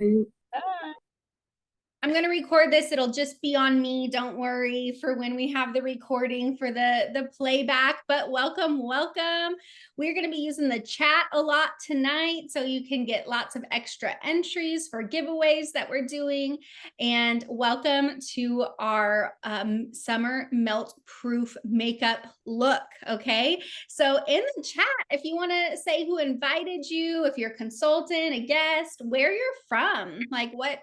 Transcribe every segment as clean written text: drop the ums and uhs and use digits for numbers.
I'm going to record this. It'll just be on me. Don't worry for when we have the recording for the playback, but welcome. We're going to be using the chat a lot tonight, so you can get lots of extra entries for giveaways that we're doing. And welcome to our summer melt proof makeup look. Okay. So in the chat, if you want to say who invited you, if you're a consultant, a guest, where you're from, like what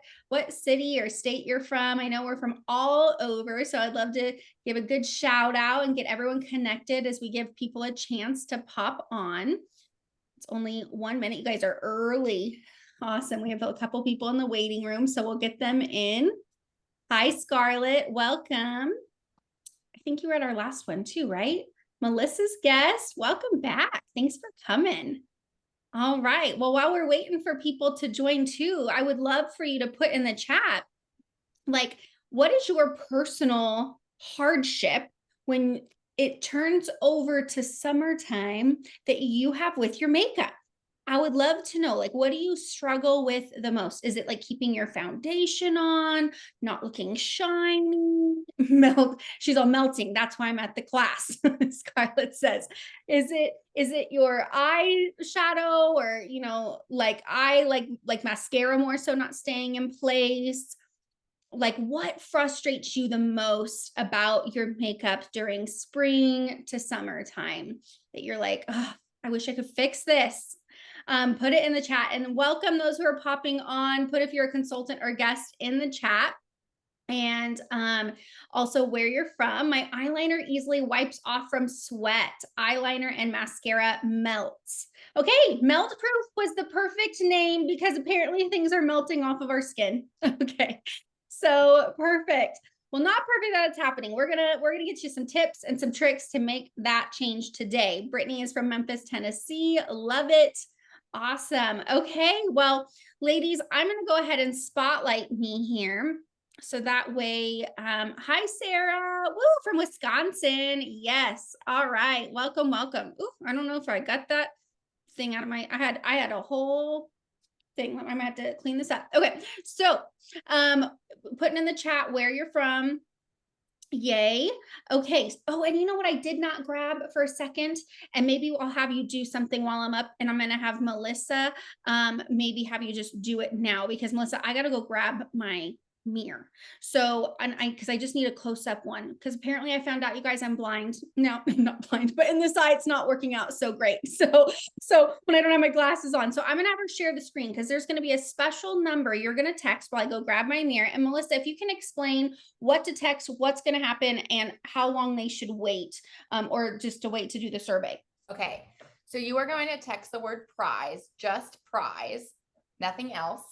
city or state you're from. I know we're from all over, so I'd love to give a good shout out and get everyone connected as we give people a chance to pop on. It's only 1 minute. You guys are early. Awesome. We have a couple people in the waiting room, so we'll get them in. Hi, Scarlett. Welcome. I think you were at our last one too, right? Melissa's guest. Welcome back. Thanks for coming. All right. Well, while we're waiting for people to join too, I would love for you to put in the chat, like, what is your personal hardship when it turns over to summertime that you have with your makeup? I would love to know, like, what do you struggle with the most? Is it like keeping your foundation on, not looking shiny, melt? She's all melting. That's why I'm at the class. Scarlett says, is it your eyeshadow, or like like mascara more so not staying in place? Like, what frustrates you the most about your makeup during spring to summertime that you're like, oh, I wish I could fix this? Put it in the chat, and welcome those who are popping on. Put if you're a consultant or guest in the chat. And also where you're from. My eyeliner easily wipes off from sweat. Eyeliner and mascara melts. Okay, melt proof was the perfect name because apparently things are melting off of our skin. Okay, so perfect. Well, not perfect that it's happening. We're gonna get you some tips and some tricks to make that change today. Brittany is from Memphis, Tennessee. Love it. Awesome. Okay, well, ladies, I'm gonna go ahead and spotlight me here. So that way, hi, Sarah, woo, from Wisconsin. Yes. All right. Welcome. Ooh, I don't know if I got that thing out of I had a whole thing. I'm gonna have to clean this up. Okay. So, putting in the chat where you're from. Yay. Okay. Oh, and you know what I did not grab for a second, and maybe I'll have you do something while I'm up, and I'm going to have Melissa, maybe have you just do it now, because Melissa, I got to go grab my mirror. So, and because I just need a close-up one, because apparently I found out, you guys, I'm blind. No, I'm not blind, but in this eye, it's not working out so great. So when I don't have my glasses on, so I'm gonna have her share the screen, because there's gonna be a special number you're gonna text while I go grab my mirror. And Melissa, if you can explain what to text, what's gonna happen, and how long they should wait, or just to wait to do the survey. Okay, so you are going to text the word prize, just prize, nothing else,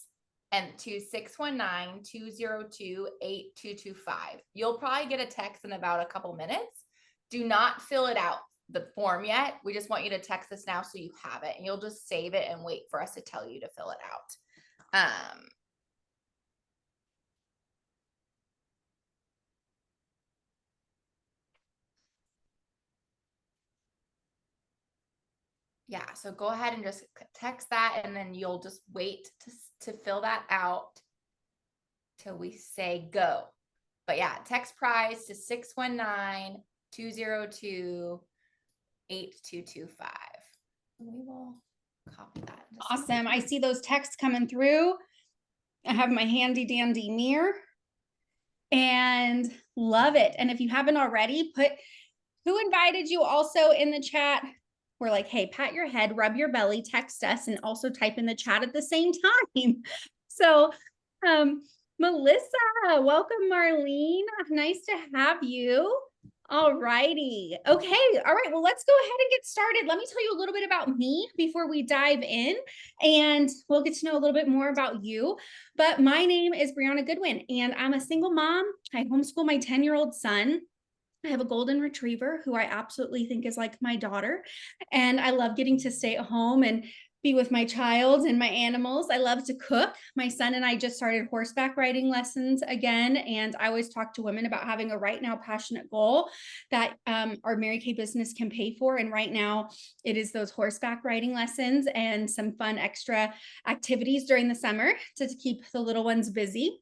and to 619-202-8225. You'll probably get a text in about a couple minutes. Do not fill it out, the form, yet. We just want you to text us now so you have it, and you'll just save it and wait for us to tell you to fill it out. Yeah, so go ahead and just text that, and then you'll just wait to fill that out till we say go. But yeah, text prize to 619-202-8225. We will copy that. Awesome. I see those texts coming through. I have my handy dandy mirror and love it. And if you haven't already, put who invited you also in the chat. We're like, hey, pat your head, rub your belly, text us, and also type in the chat at the same time. So, Melissa, welcome, Marlene. Nice to have you. All righty. Okay. All right. Well, let's go ahead and get started. Let me tell you a little bit about me before we dive in, and we'll get to know a little bit more about you. But my name is Brianna Goodwin, and I'm a single mom. I homeschool my 10-year-old son. I have a golden retriever who I absolutely think is like my daughter. And I love getting to stay at home and be with my child and my animals. I love to cook. My son and I just started horseback riding lessons again. And I always talk to women about having a right now passionate goal that our Mary Kay business can pay for. And right now it is those horseback riding lessons and some fun extra activities during the summer to keep the little ones busy.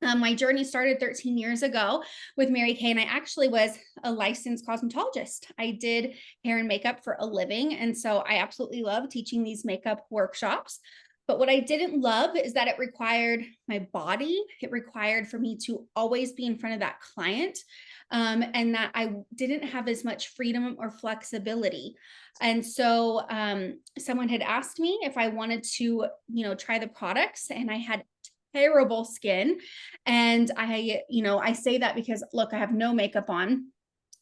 My journey started 13 years ago with Mary Kay, and I actually was a licensed cosmetologist. I did hair and makeup for a living, and so I absolutely love teaching these makeup workshops. But what I didn't love is that it required my body. It required for me to always be in front of that client, and that I didn't have as much freedom or flexibility. And so someone had asked me if I wanted to, try the products, and I had terrible skin. And I say that because look, I have no makeup on.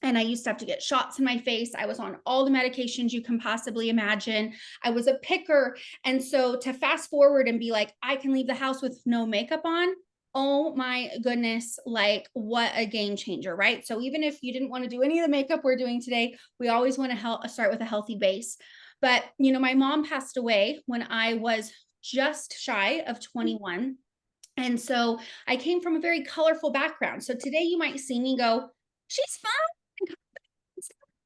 And I used to have to get shots in my face. I was on all the medications you can possibly imagine. I was a picker. And so to fast forward and be like, I can leave the house with no makeup on. Oh my goodness, like what a game changer, right? So even if you didn't want to do any of the makeup we're doing today, we always want to start with a healthy base. But, my mom passed away when I was just shy of 21. And so I came from a very colorful background. So today you might see me go, she's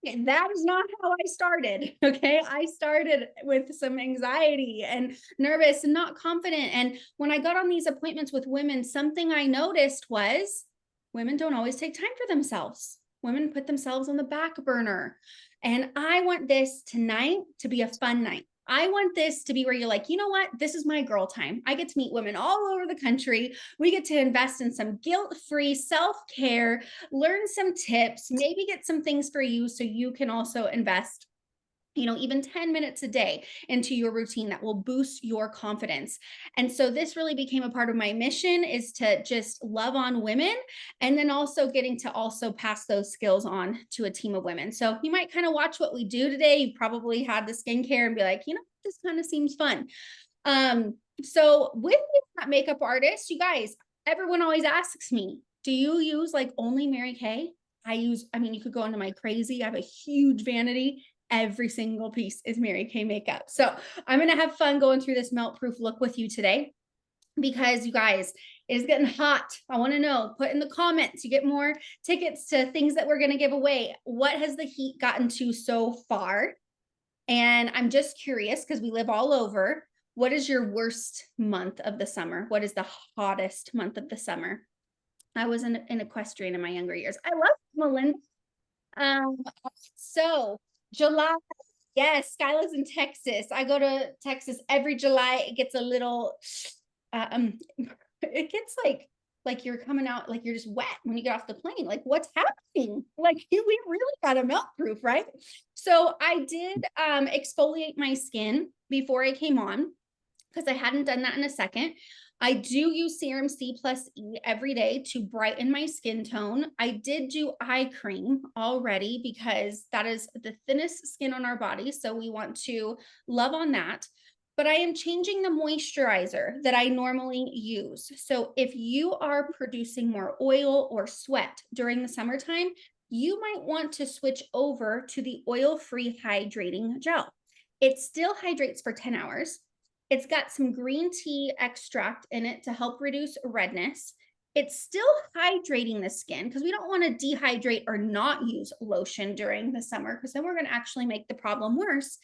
fine. That is not how I started. Okay. I started with some anxiety and nervous and not confident. And when I got on these appointments with women, something I noticed was women don't always take time for themselves. Women put themselves on the back burner. And I want this tonight to be a fun night. I want this to be where you're like, you know what? This is my girl time. I get to meet women all over the country. We get to invest in some guilt-free self-care, learn some tips, maybe get some things for you so you can also invest even 10 minutes a day into your routine that will boost your confidence. And so this really became a part of my mission, is to just love on women, and then also getting to also pass those skills on to a team of women. So you might kind of watch what we do today. You probably had the skincare and be like, this kind of seems fun. So with that makeup artist, you guys, everyone always asks me, do you use like only Mary Kay? You could go into my crazy. I have a huge vanity. Every single piece is Mary Kay makeup. So I'm going to have fun going through this melt proof look with you today, because you guys, it is getting hot. I want to know, put in the comments, you get more tickets to things that we're going to give away. What has the heat gotten to so far? And I'm just curious, because we live all over. What is your worst month of the summer? What is the hottest month of the summer? I was an equestrian in my younger years. I love Melinda. So July, yes, Skyla's in Texas. I go to Texas every July. It gets a little, it gets like you're coming out, like you're just wet when you get off the plane. Like, what's happening? Like, we really got to melt proof, right? So I did exfoliate my skin before I came on, because I hadn't done that in a second. I do use Serum C plus E every day to brighten my skin tone. I did do eye cream already, because that is the thinnest skin on our body. So we want to love on that. But I am changing the moisturizer that I normally use. So if you are producing more oil or sweat during the summertime, you might want to switch over to the oil-free hydrating gel. It still hydrates for 10 hours. It's got some green tea extract in it to help reduce redness. It's still hydrating the skin, because we don't want to dehydrate or not use lotion during the summer, because then we're going to actually make the problem worse.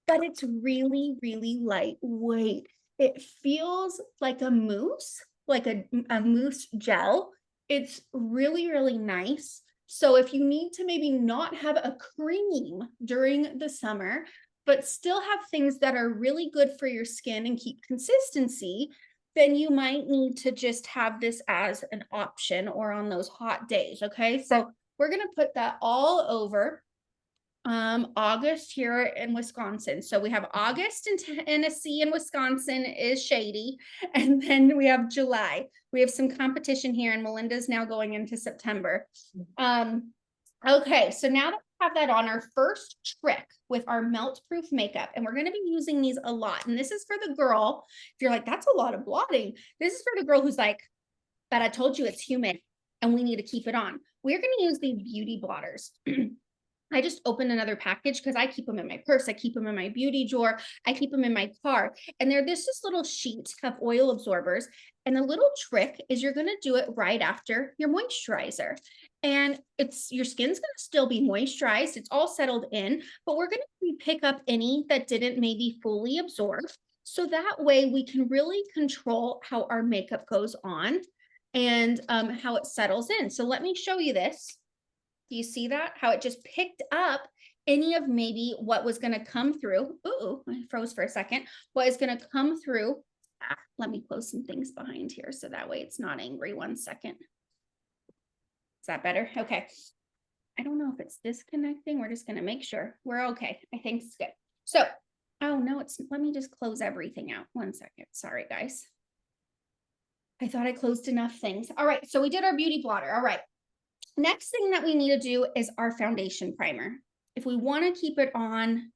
But it's really, really lightweight. It feels like a mousse, like a mousse gel. It's really, really nice. So if you need to maybe not have a cream during the summer, but still have things that are really good for your skin and keep consistency, then you might need to just have this as an option, or on those hot days. Okay, so we're going to put that all over August here in Wisconsin. So we have August in Tennessee and Wisconsin is shady. And then we have July. We have some competition here, and Melinda's now going into September. Okay, so now that we have that on, our first trick with our melt proof makeup, and we're going to be using these a lot. And this is for the girl, if you're like, that's a lot of blotting. This is for the girl who's like, but I told you it's humid and we need to keep it on. We're going to use these beauty blotters. I just opened another package because I keep them in my purse. I keep them in my beauty drawer. I keep them in my car. And they're this little sheet of oil absorbers. And the little trick is you're going to do it right after your moisturizer. And your skin's going to still be moisturized. It's all settled in, but we're going to pick up any that didn't maybe fully absorb. So that way we can really control how our makeup goes on and how it settles in. So let me show you this. Do you see that? How it just picked up any of maybe what was going to come through. Ooh, I froze for a second. What is going to come through. Let me close some things behind here so that way it's not angry. 1 second. Is that better? Okay. I don't know if it's disconnecting. We're just going to make sure we're okay. I think it's good. So, oh no, let me just close everything out. 1 second. Sorry, guys. I thought I closed enough things. All right. So we did our beauty blotter. All right. Next thing that we need to do is our foundation primer. If we want to keep it on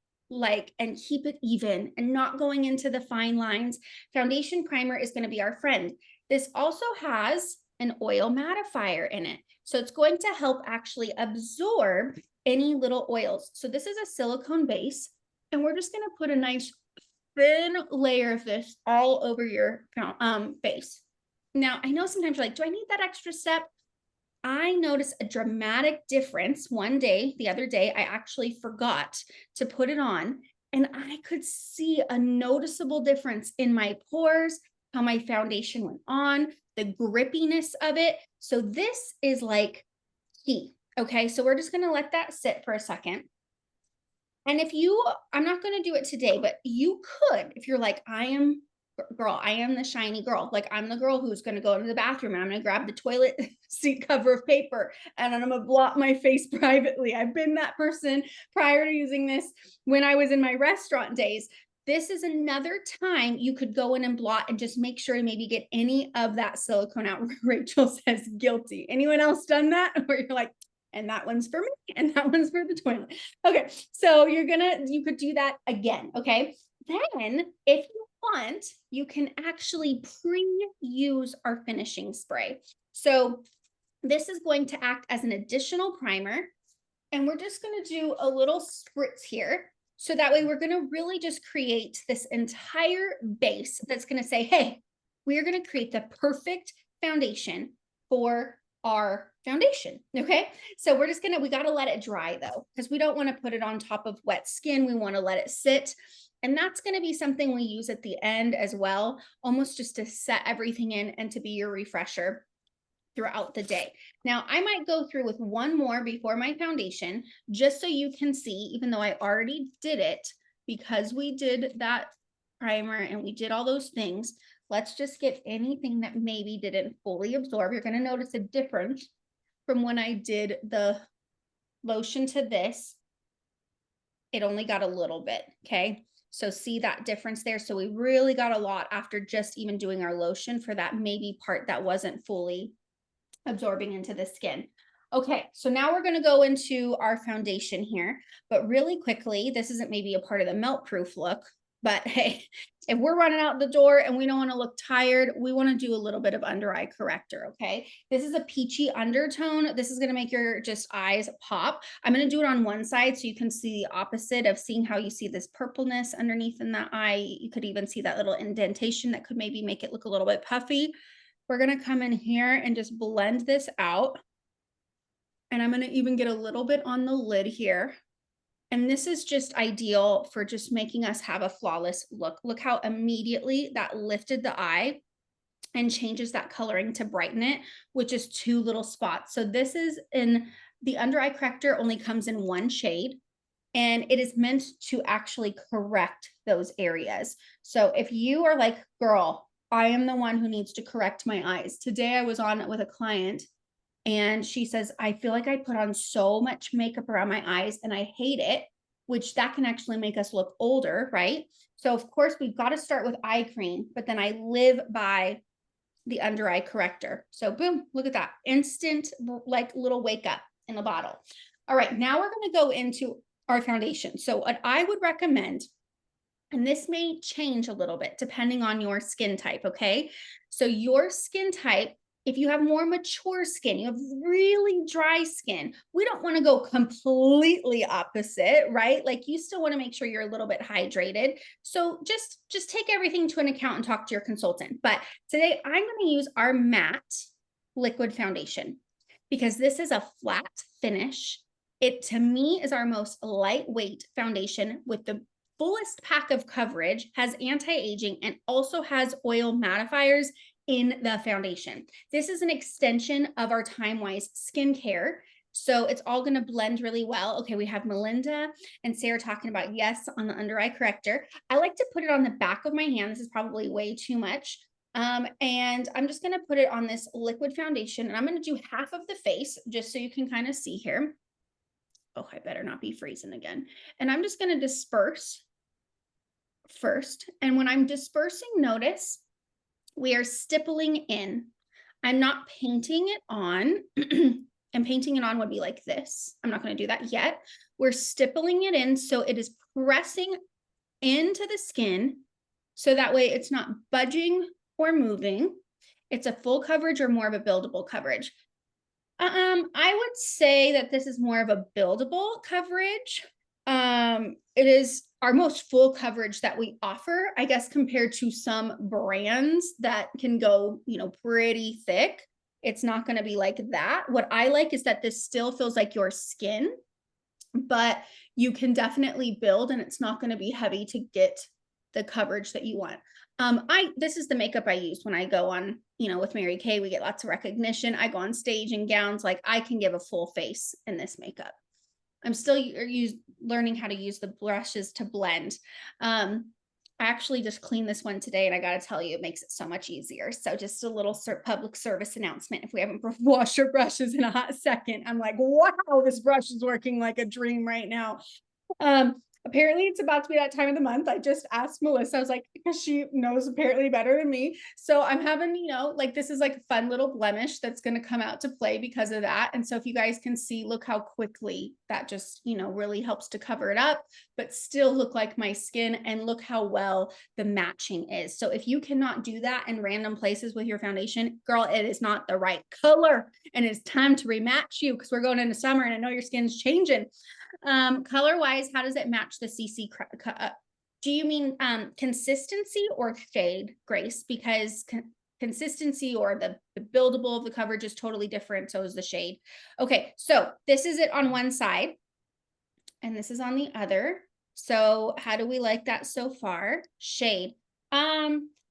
and keep it even and not going into the fine lines, foundation primer is going to be our friend. This also has an oil mattifier in it. So it's going to help actually absorb any little oils. So this is a silicone base, and we're just going to put a nice thin layer of this all over your base. Now, I know sometimes you're like, do I need that extra step? I noticed a dramatic difference one day. The other day, I actually forgot to put it on, and I could see a noticeable difference in my pores, how my foundation went on, the grippiness of it. So this is like key. Okay, so we're just going to let that sit for a second. And I'm not going to do it today, but you could, if you're like, I am the shiny girl. Like, I'm the girl who's going to go into the bathroom and I'm going to grab the toilet seat cover of paper and I'm going to blot my face privately. I've been that person prior to using this when I was in my restaurant days. This is another time you could go in and blot and just make sure to maybe get any of that silicone out. Rachel says guilty. Anyone else done that? Where you're like, and that one's for me and that one's for the toilet. Okay. So you could do that again. Okay. Then if you want, you can actually pre-use our finishing spray. So this is going to act as an additional primer. And we're just going to do a little spritz here. So that way we're going to really just create this entire base that's going to say, hey, we are going to create the perfect foundation for our foundation. Okay. So we got to let it dry though, because we don't want to put it on top of wet skin. We want to let it sit. And that's going to be something we use at the end as well, almost just to set everything in and to be your refresher throughout the day. Now, I might go through with one more before my foundation, just so you can see, even though I already did it, because we did that primer and we did all those things, let's just get anything that maybe didn't fully absorb. You're going to notice a difference from when I did the lotion to this. It only got a little bit, okay? So see that difference there? So we really got a lot after just even doing our lotion for that maybe part that wasn't fully absorbing into the skin. Okay, so now we're going to go into our foundation here, but really quickly, this isn't maybe a part of the melt proof look, but hey, if we're running out the door and we don't want to look tired, we want to do a little bit of under eye corrector. Okay, this is a peachy undertone. This is going to make your just eyes pop. I'm going to do it on one side so you can see the opposite of seeing how you see this purpleness underneath in that eye. You could even see that little indentation that could maybe make it look a little bit puffy. We're going to come in here and just blend this out. And I'm going to even get a little bit on the lid here. And this is just ideal for just making us have a flawless look. Look how immediately that lifted the eye and changes that coloring to brighten it with just 2 little spots. So this is in the under eye corrector, only comes in 1 shade. And it is meant to actually correct those areas. So if you are like, girl, I am the one who needs to correct my eyes. Today I was on with a client and she says, I feel like I put on so much makeup around my eyes and I hate it, which that can actually make us look older, right? So of course we've got to start with eye cream, but then I live by the under eye corrector. So boom, look at that. Instant, like little wake up in a bottle. All right, now we're going to go into our foundation. So what I would recommend, and this may change a little bit depending on your skin type, okay? So your skin type, If you have more mature skin, you have really dry skin, we don't want to go completely opposite, right? Like you still want to make sure you're a little bit hydrated. So just take everything to an account and talk to your consultant. But today I'm going to use our matte liquid foundation because this is a flat finish. It to me is our most lightweight foundation with the fullest pack of coverage, has anti-aging, and also has oil mattifiers in the foundation. This is an extension of our Time Wise skincare. So it's all going to blend really well. Okay, we have Melinda and Sarah talking about yes on the under eye corrector. I like to put it on the back of my hand. This is probably way too much. And I'm just going to put it on this liquid foundation, and I'm going to do half of the face just so you can kind of see here. Oh, I better not be freezing again. And I'm just going to disperse first. And when I'm dispersing, notice we are stippling in. I'm not painting it on. And painting it on would be like this. I'm not going to do that yet. We're stippling it in so it is pressing into the skin. So that way it's not budging or moving. It's a full coverage or more of a buildable coverage. I would say that this is more of a buildable coverage. It is our most full coverage that we offer, I guess, compared to some brands that can go, pretty thick. It's not going to be like that. What I like is that this still feels like your skin, but you can definitely build, and it's not going to be heavy to get the coverage that you want. This is the makeup I use when I go on, with Mary Kay. We get lots of recognition. I go on stage in gowns. Like I can give a full face in this makeup. I'm still learning how to use the brushes to blend. I actually just cleaned this one today, and I got to tell you, it makes it so much easier. So just a little public service announcement. If we haven't washed our brushes in a hot second, I'm like, wow, this brush is working like a dream right now. Apparently it's about to be that time of the month. I just asked Melissa, I was like, because she knows apparently better than me. So I'm having, this is like a fun little blemish that's going to come out to play because of that. And so if you guys can see, look how quickly that just, really helps to cover it up, but still look like my skin, and look how well the matching is. So if you cannot do that in random places with your foundation, girl, it is not the right color, and it's time to rematch you because we're going into summer and I know your skin's changing. Color wise, how does it match the CC? Do you mean consistency or shade, Grace? Because consistency or the buildable of the coverage is totally different. So is the shade. Okay, so this is it on one side, and this is on the other. So how do we like that so far? Shade.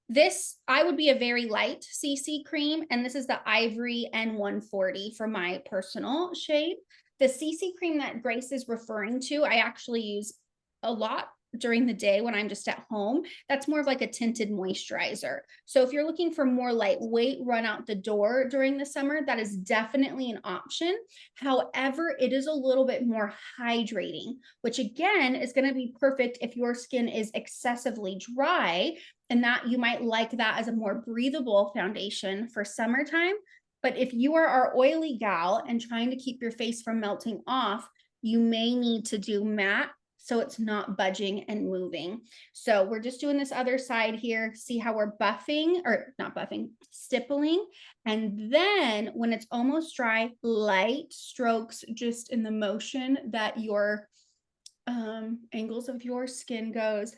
This I would be a very light CC cream, and this is the Ivory N140 for my personal shade. The CC cream that Grace is referring to, I actually use a lot during the day when I'm just at home. That's more of like a tinted moisturizer. So if you're looking for more lightweight run out the door during the summer, that is definitely an option. However, it is a little bit more hydrating, which again is going to be perfect if your skin is excessively dry, and that you might like that as a more breathable foundation for summertime. But if you are our oily gal and trying to keep your face from melting off, you may need to do matte so it's not budging and moving. So we're just doing this other side here. See how we're buffing, or not buffing, stippling. And then when it's almost dry, light strokes just in the motion that your angles of your skin goes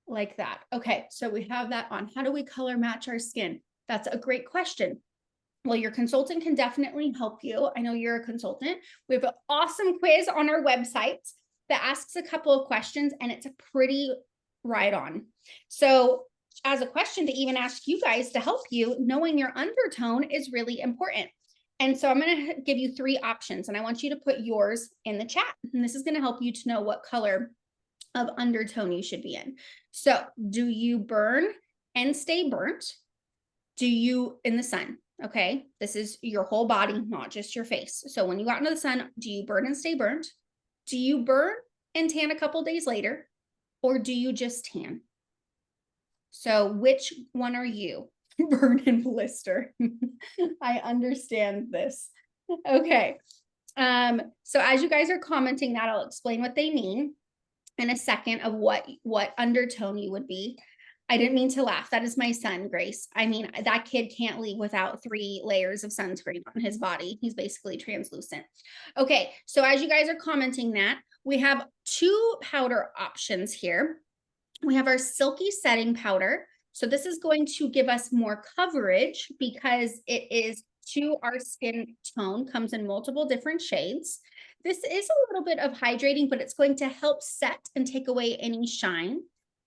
like that. Okay, so we have that on. How do we color match our skin? That's a great question. Well, your consultant can definitely help you. I know you're a consultant. We have an awesome quiz on our website that asks a couple of questions, and it's a pretty right on. So as a question to even ask you guys to help you, knowing your undertone is really important. And so I'm going to give you 3 options, and I want you to put yours in the chat. And this is going to help you to know what color of undertone you should be in. So do you burn and stay burnt? Do you in the sun? Okay, this is your whole body, not just your face. So when you go out into the sun, do you burn and stay burnt? Do you burn and tan a couple days later? Or do you just tan? So which one are you? Burn and blister. I understand this. Okay. So as you guys are commenting that, I'll explain what they mean in a second of what undertone you would be. I didn't mean to laugh. That is my son, Grace. I mean, that kid can't leave without 3 layers of sunscreen on his body. He's basically translucent. Okay, so as you guys are commenting that, we have 2 powder options here. We have our silky setting powder. So this is going to give us more coverage because it is to our skin tone, comes in multiple different shades. This is a little bit of hydrating, but it's going to help set and take away any shine.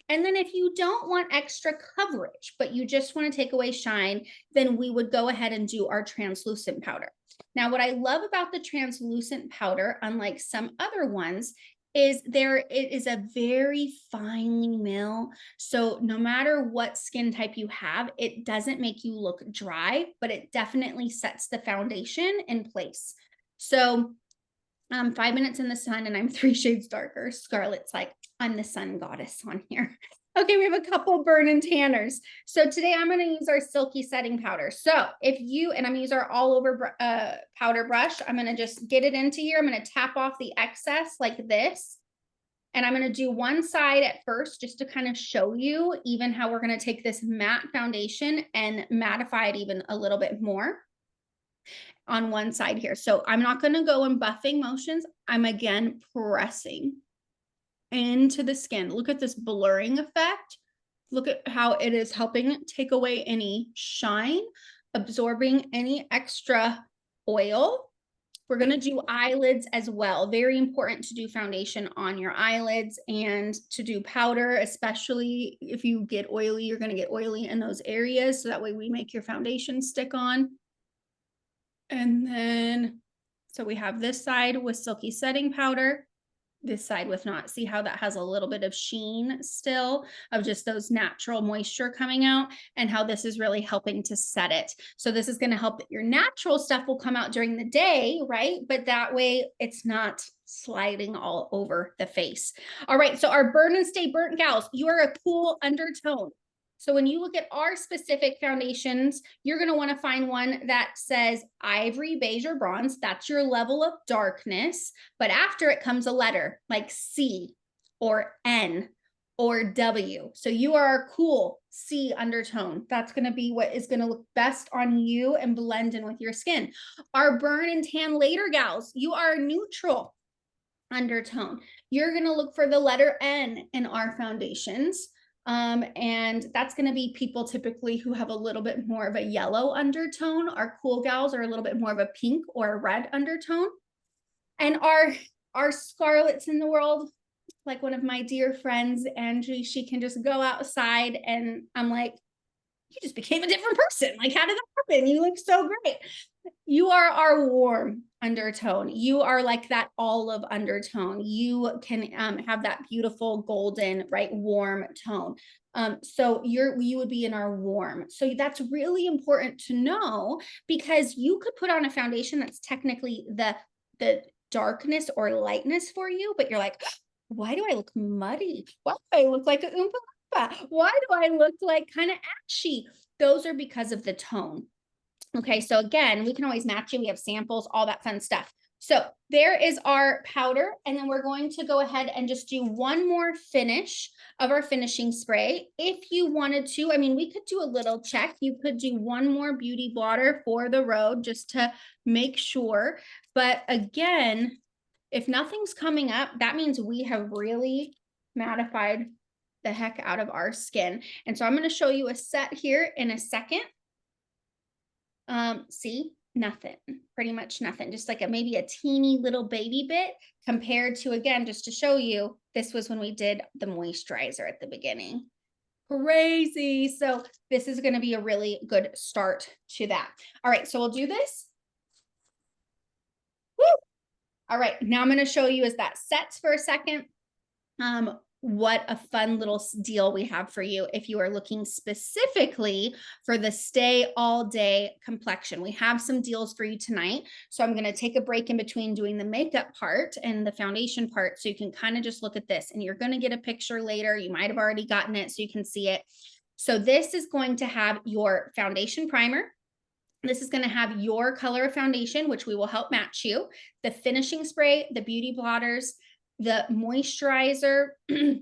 And then if you don't want extra coverage, but you just want to take away shine, then we would go ahead and do our translucent powder. Now, what I love about the translucent powder, unlike some other ones, is it is a very finely mill. So no matter what skin type you have, it doesn't make you look dry, but it definitely sets the foundation in place. So 5 minutes in the sun and I'm 3 shades darker. Scarlett's like, I'm the sun goddess on here. Okay, we have a couple burn and tanners. So today I'm going to use our silky setting powder. So if you, and I'm going to use our all over powder brush, I'm going to just get it into here. I'm going to tap off the excess like this. And I'm going to do one side at first, just to kind of show you even how we're going to take this matte foundation and mattify it even a little bit more on one side here. So I'm not going to go in buffing motions. I'm again pressing into the skin. Look at this blurring effect. Look at how it is helping take away any shine, absorbing any extra oil. We're going to do eyelids as well. Very important to do foundation on your eyelids and to do powder, especially if you get oily, you're going to get oily in those areas. So that way we make your foundation stick on. And then, so we have this side with silky setting powder, this side with not. See how that has a little bit of sheen still of just those natural moisture coming out, and how this is really helping to set it. So this is going to help that your natural stuff will come out during the day, right? But that way it's not sliding all over the face. All right. So our burn and stay burnt gals, you are a cool undertone. So when you look at our specific foundations, you're going to want to find one that says ivory, beige, or bronze. That's your level of darkness. But after it comes a letter like C or N or W. So you are a cool C undertone. That's going to be what is going to look best on you and blend in with your skin. Our burn and tan later gals, you are neutral undertone. You're going to look for the letter N in our foundations. And that's going to be people typically who have a little bit more of a yellow undertone. Our cool gals are a little bit more of a pink or a red undertone. And our scarlets in the world, like one of my dear friends, Angie, she can just go outside and I'm like, you just became a different person. Like, how did that happen? You look so great. You are our warm undertone. You are like that olive undertone. You can have that beautiful golden, right, warm tone. So you would be in our warm. So that's really important to know, because you could put on a foundation that's technically the darkness or lightness for you, but you're like, why do I look muddy? Why do I look like a Oompa Loompa? Why do I look like kind of ashy? Those are because of the tone. Okay, so again, we can always match you. We have samples, all that fun stuff. So there is our powder. And then we're going to go ahead and just do one more finish of our finishing spray. If you wanted to, I mean, we could do a little check. You could do one more beauty blotter for the road just to make sure. But again, if nothing's coming up, that means we have really mattified the heck out of our skin. And so I'm going to show you a set here in a second. See, nothing, pretty much nothing, just like maybe a teeny little baby bit compared to, again, just to show you, this was when we did the moisturizer at the beginning. Crazy. So this is going to be a really good start to that. All right, so we'll do this. Woo! All right, now I'm going to show you as that sets for a second. What a fun little deal we have for you if you are looking specifically for the stay all day complexion. We have some deals for you tonight. So I'm going to take a break in between doing the makeup part and the foundation part, so you can kind of just look at this, and you're going to get a picture later. You might have already gotten it so you can see it. So this is going to have your foundation primer. This is going to have your color of foundation, which we will help match you, the finishing spray, the beauty blotters, the moisturizer, and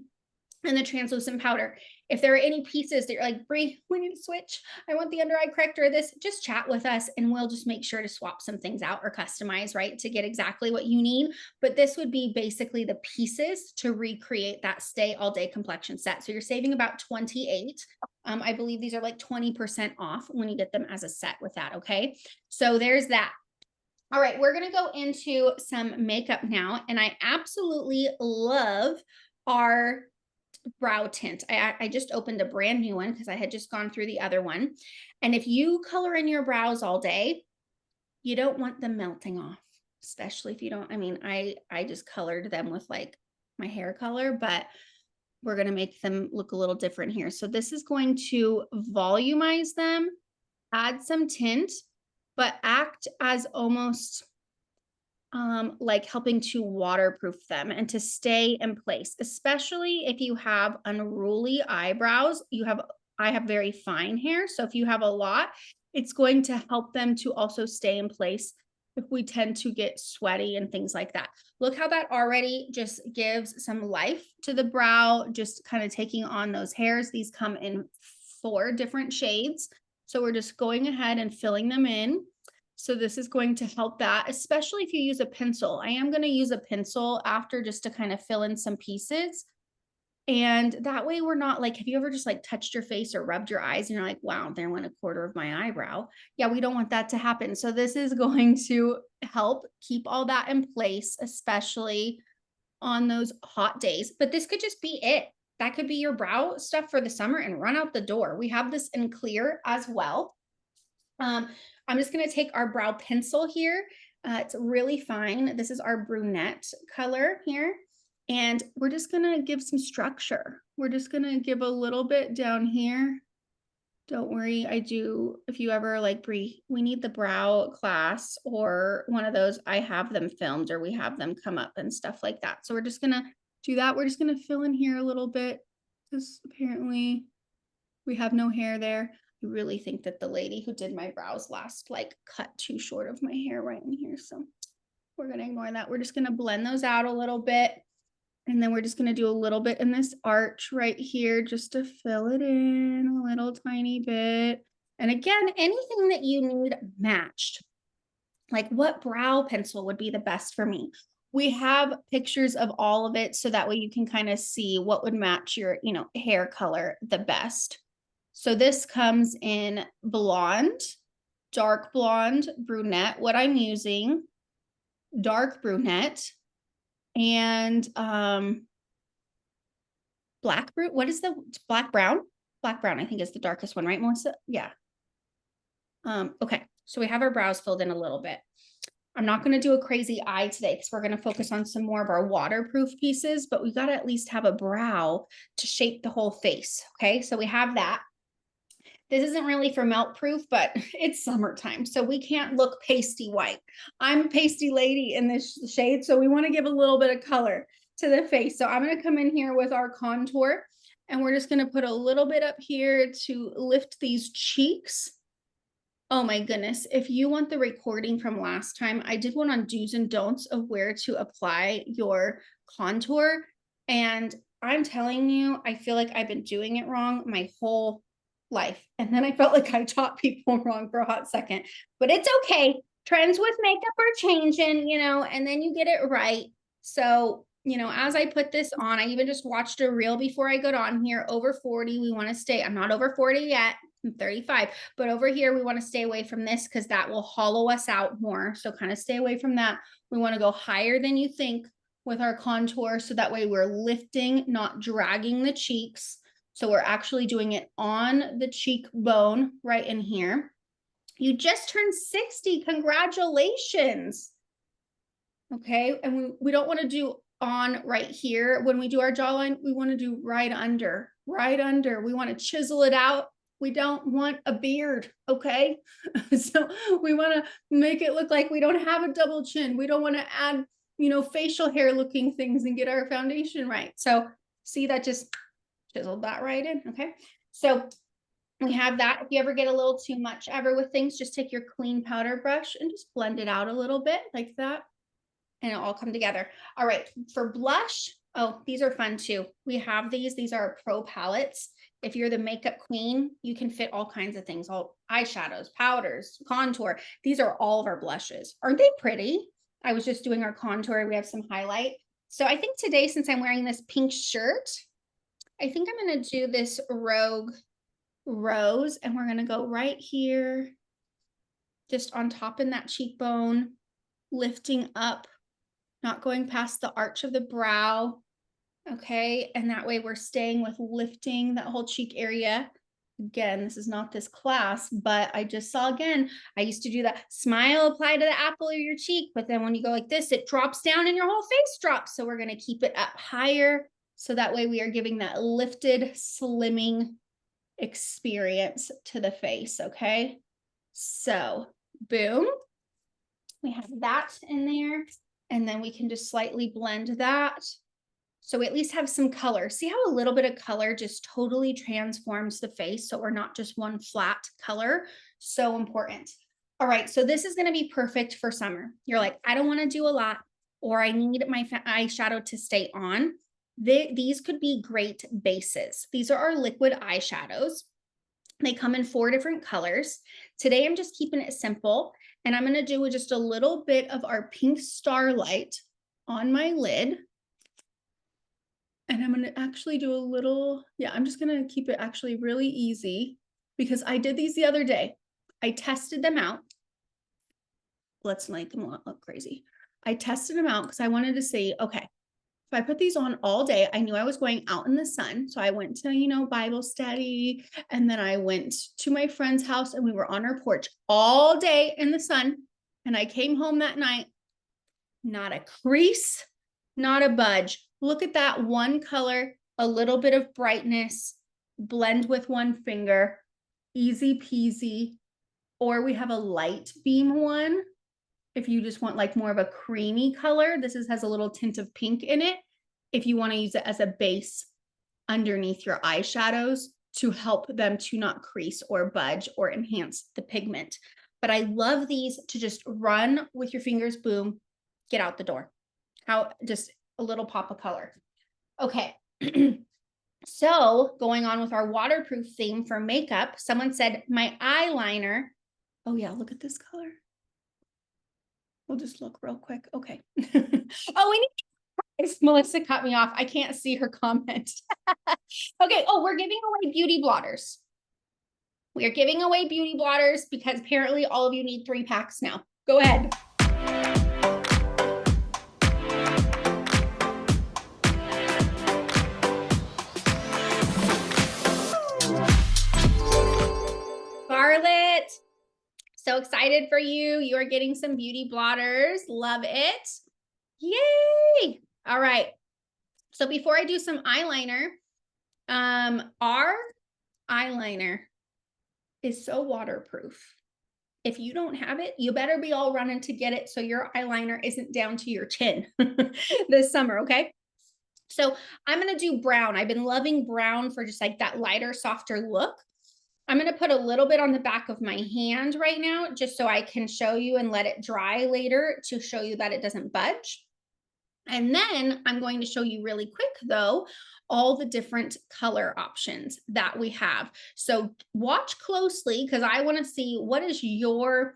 the translucent powder. If there are any pieces that you're like, Bree, we need to switch, I want the under eye corrector or this, just chat with us and we'll just make sure to swap some things out or customize, right, to get exactly what you need. But this would be basically the pieces to recreate that stay all day complexion set. So you're saving about 28. I believe these are like 20% off when you get them as a set with that. Okay. So there's that. All right, we're gonna go into some makeup now, and I absolutely love our brow tint. I just opened a brand new one because I had just gone through the other one. And if you color in your brows all day, you don't want them melting off, especially if you don't, I mean, I just colored them with like my hair color, but we're gonna make them look a little different here. So this is going to volumize them, add some tint, but act as almost like helping to waterproof them and to stay in place, especially if you have unruly eyebrows. I have very fine hair. So if you have a lot, it's going to help them to also stay in place if we tend to get sweaty and things like that. Look how that already just gives some life to the brow, just kind of taking on those hairs. These come in 4 different shades. So we're just going ahead and filling them in. So this is going to help that, especially if you use a pencil. I am going to use a pencil after just to kind of fill in some pieces. And that way we're not like, have you ever just like touched your face or rubbed your eyes and you're like, wow, there went a quarter of my eyebrow. Yeah, we don't want that to happen. So this is going to help keep all that in place, especially on those hot days. But this could just be it. That could be your brow stuff for the summer and run out the door. We have this in clear as well. I'm just going to take our brow pencil here. It's really fine. This is our brunette color here. And we're just going to give some structure. We're just going to give a little bit down here. Don't worry, if you ever like, Bree, we need the brow class or one of those, I have them filmed or we have them come up and stuff like that. So we're just going to do that. We're just going to fill in here a little bit because apparently we have no hair there. I really think that the lady who did my brows last like cut too short of my hair right in here. So we're going to ignore that. We're just going to blend those out a little bit. And then we're just going to do a little bit in this arch right here just to fill it in a little tiny bit. And again, anything that you need matched, like what brow pencil would be the best for me? We have pictures of all of it so that way you can kind of see what would match your, hair color the best. So this comes in blonde, dark blonde, brunette, what I'm using, dark brunette, and black brunette. What is the black brown? Black brown, I think, is the darkest one, right, Melissa? Yeah. Okay, so we have our brows filled in a little bit. I'm not going to do a crazy eye today because we're going to focus on some more of our waterproof pieces, but we got to at least have a brow to shape the whole face. Okay, so we have that. This isn't really for melt proof, but it's summertime, so we can't look pasty white. I'm a pasty lady in this shade, so we want to give a little bit of color to the face. So I'm going to come in here with our contour, and we're just going to put a little bit up here to lift these cheeks. Oh my goodness. If you want the recording from last time, I did one on do's and don'ts of where to apply your contour. And I'm telling you, I feel like I've been doing it wrong my whole life. And then I felt like I taught people wrong for a hot second, but it's okay. Trends with makeup are changing, and then you get it right. So, as I put this on, I even just watched a reel before I got on here. Over 40, we want to stay. I'm not over 40 yet. I'm 35, but over here, we want to stay away from this because that will hollow us out more. So kind of stay away from that. We want to go higher than you think with our contour. So that way we're lifting, not dragging the cheeks. So we're actually doing it on the cheekbone right in here. You just turned 60. Congratulations. Okay. And we don't want to do on right here. When we do our jawline, we want to do right under. We want to chisel it out. We don't want a beard. Okay. So we want to make it look like we don't have a double chin. We don't want to add, facial hair looking things and get our foundation right. So see, that just chiseled that right in. Okay. So we have that. If you ever get a little too much ever with things, just take your clean powder brush and just blend it out a little bit like that. And it'll all come together. All right. For blush, oh, these are fun too. We have these are pro palettes. If you're the makeup queen, you can fit all kinds of things, all eyeshadows, powders, contour. These are all of our blushes. Aren't they pretty? I was just doing our contour. We have some highlight. So I think today, since I'm wearing this pink shirt, I think I'm going to do this Rogue Rose, and we're going to go right here, just on top in that cheekbone, lifting up, not going past the arch of the brow. Okay, and that way we're staying with lifting that whole cheek area. Again, this is not this class, but I just saw again, I used to do that smile, apply to the apple of your cheek, but then when you go like this, it drops down and your whole face drops. So we're going to keep it up higher. So that way we are giving that lifted, slimming experience to the face. Okay, so boom, we have that in there, and then we can just slightly blend that. So we at least have some color. See how a little bit of color just totally transforms the face, so we're not just one flat color. So important. All right, so this is going to be perfect for summer. You're like, I don't want to do a lot, or I need my eyeshadow to stay on. These could be great bases. These are our liquid eyeshadows. They come in 4 different colors. Today, I'm just keeping it simple, and I'm going to do just a little bit of our Pink Starlight on my lid. And I'm going to actually do a little, I'm just going to keep it actually really easy, because I did these the other day. I tested them out. Let's make them look crazy. I tested them out because I wanted to see, okay, if I put these on all day, I knew I was going out in the sun. So I went to, Bible study, and then I went to my friend's house, and we were on our porch all day in the sun. And I came home that night, not a crease, not a budge. Look at that one color, a little bit of brightness, blend with one finger, easy peasy. Or we have a light beam one. If you just want like more of a creamy color, this has a little tint of pink in it. If you want to use it as a base underneath your eyeshadows to help them to not crease or budge or enhance the pigment. But I love these to just run with your fingers, boom, get out the door. How just a little pop of color. Okay. So going on with our waterproof theme for makeup, someone said my eyeliner. Oh yeah, look at this color. We'll just look real quick. Okay. Oh, we need, Melissa cut me off. I can't see her comment. Okay. Oh, we're giving away beauty blotters. We are giving away beauty blotters because apparently all of you need 3 packs now. Go ahead. Scarlett, so excited for you. You are getting some beauty blotters. Love it. Yay. All right. So before I do some eyeliner, our eyeliner is so waterproof. If you don't have it, you better be all running to get it so your eyeliner isn't down to your chin this summer, okay? So I'm going to do brown. I've been loving brown for just like that lighter, softer look. I'm going to put a little bit on the back of my hand right now, just so I can show you and let it dry later to show you that it doesn't budge. And then I'm going to show you really quick though, all the different color options that we have. So watch closely because I want to see what is your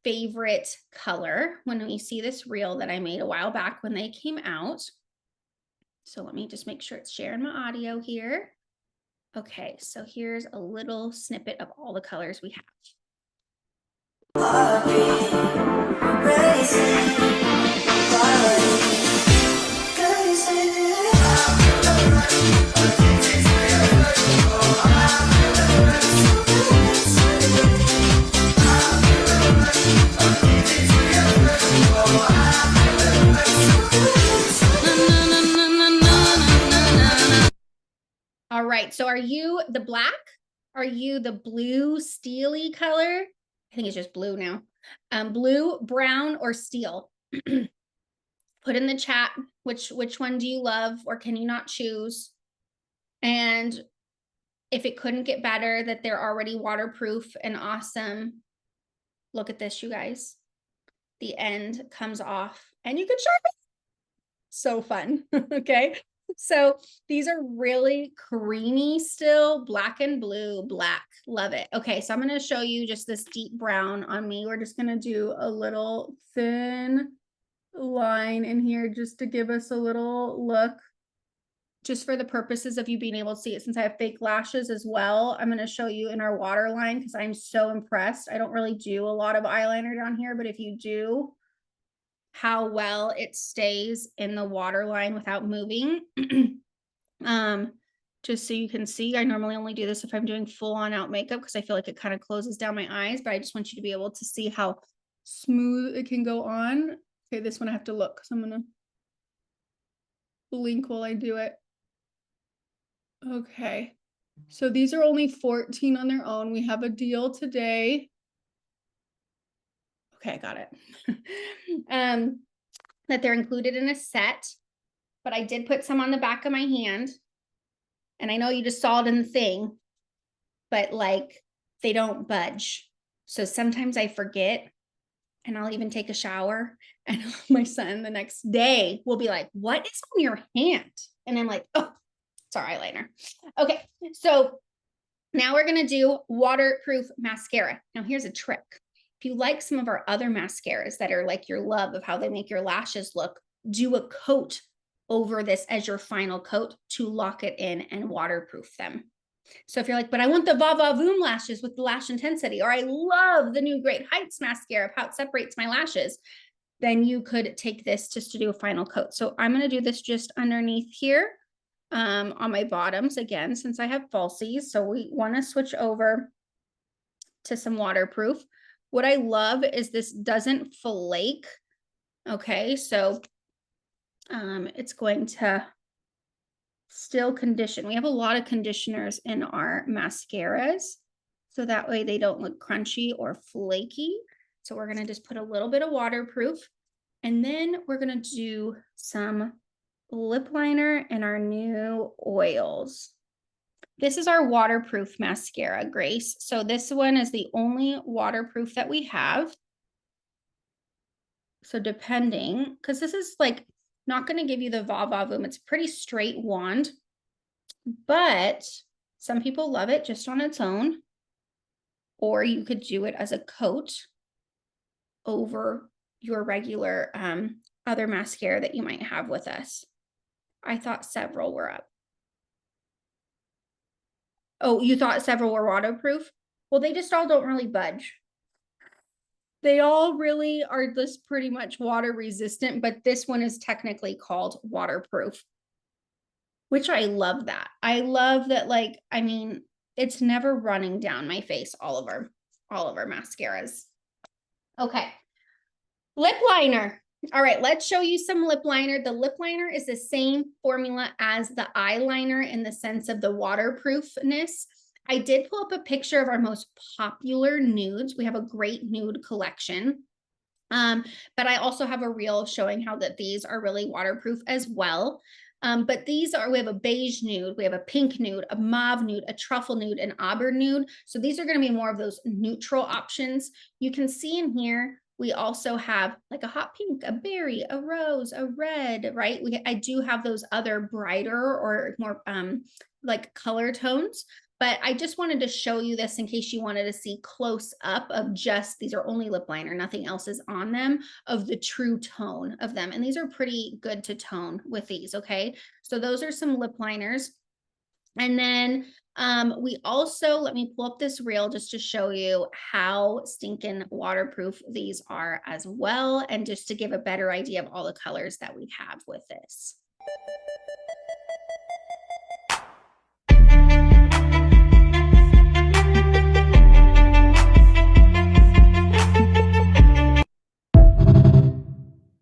favorite color when we see this reel that I made a while back when they came out. So let me just make sure it's sharing my audio here. Okay, so here's a little snippet of all the colors we All right, so are you the black? Are you the blue steely color? I think it's just blue now. Blue, brown, or steel? Put in the chat which one do you love, or can you not choose? And if it couldn't get better, that they're already waterproof and awesome. Look at this, you guys. The end comes off and you can sharpen. So fun. Okay. So these are really creamy still, black and blue, black. Love it. Okay, so I'm going to show you just this deep brown on me. We're just going to do a little thin line in here just to give us a little look. Just for the purposes of you being able to see it, since I have fake lashes as well, I'm going to show you in our waterline because I'm so impressed. I don't really do a lot of eyeliner down here, but if you do, how well it stays in the waterline without moving. Just so you can see, I normally only do this if I'm doing full on out makeup because I feel like it kind of closes down my eyes, but I just want you to be able to see how smooth it can go on. Okay, this one I have to look, so I'm going to blink while I do it. Okay, so these are only 14 on their own. We have a deal today. Okay, I got it. That they're included in a set, but I did put some on the back of my hand. And I know you just saw it in the thing, but like they don't budge. So sometimes I forget and I'll even take a shower and my son the next day will be like, what is on your hand? And I'm like, oh, it's our eyeliner. Okay, so now we're going to do waterproof mascara. Now here's a trick. If you like some of our other mascaras that are like your love of how they make your lashes look, do a coat over this as your final coat to lock it in and waterproof them. So if you're like, but I want the Va Va Voom lashes with the lash intensity, or I love the new Great Heights mascara, how it separates my lashes, then you could take this just to do a final coat. So I'm going to do this just underneath here on my bottoms again, since I have falsies. So we want to switch over to some waterproof. What I love is this doesn't flake. Okay, so it's going to still condition. We have a lot of conditioners in our mascaras, so that way they don't look crunchy or flaky. So we're going to just put a little bit of waterproof, and then we're going to do some lip liner and our new oils. This is our waterproof mascara, Grace. So this one is the only waterproof that we have. So depending, because this is like not going to give you the Va Va Voom. It's a pretty straight wand, but some people love it just on its own, or you could do it as a coat over your regular other mascara that you might have with us. I thought several were up. Oh, you thought several were waterproof? Well, they just all don't really budge. They all really are just pretty much water resistant, but this one is technically called waterproof, which I love that. I love that, like, I mean, it's never running down my face, all of our mascaras. Okay. Lip liner. All right, let's show you some lip liner. The lip liner is the same formula as the eyeliner in the sense of the waterproofness. I did pull up a picture of our most popular nudes. We have a great nude collection. But I also have a reel showing how that these are really waterproof as well. But these are, we have a beige nude, we have a pink nude, a mauve nude, a truffle nude, an auburn nude. So these are going to be more of those neutral options. You can see in here, we also have like a hot pink, a berry, a rose, a red, right? I do have those other brighter or more like color tones. But I just wanted to show you this in case you wanted to see close up of just, these are only lip liner, nothing else is on them, of the true tone of them. And these are pretty good to tone with these, okay? So those are some lip liners. And then we also, let me pull up this reel just to show you how stinking waterproof these are as well. And just to give a better idea of all the colors that we have with this.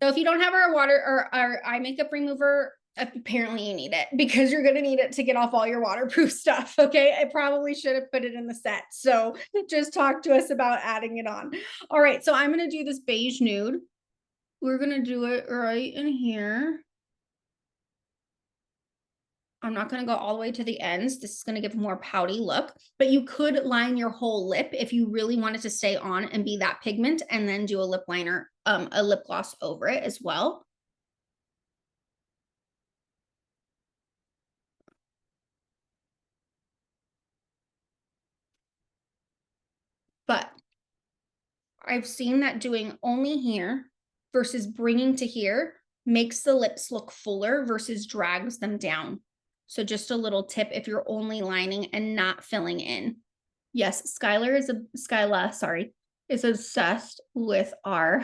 So if you don't have our water or our eye makeup remover, apparently you need it because you're going to need it to get off all your waterproof stuff. Okay. I probably should have put it in the set. So just talk to us about adding it on. All right. So I'm going to do this beige nude. We're going to do it right in here. I'm not going to go all the way to the ends. This is going to give a more pouty look, but you could line your whole lip if you really wanted to stay on and be that pigment, and then do a lip liner, a lip gloss over it as well. But I've seen that doing only here versus bringing to here makes the lips look fuller versus drags them down. So just a little tip if you're only lining and not filling in. Yes, Skyla, sorry, is obsessed with our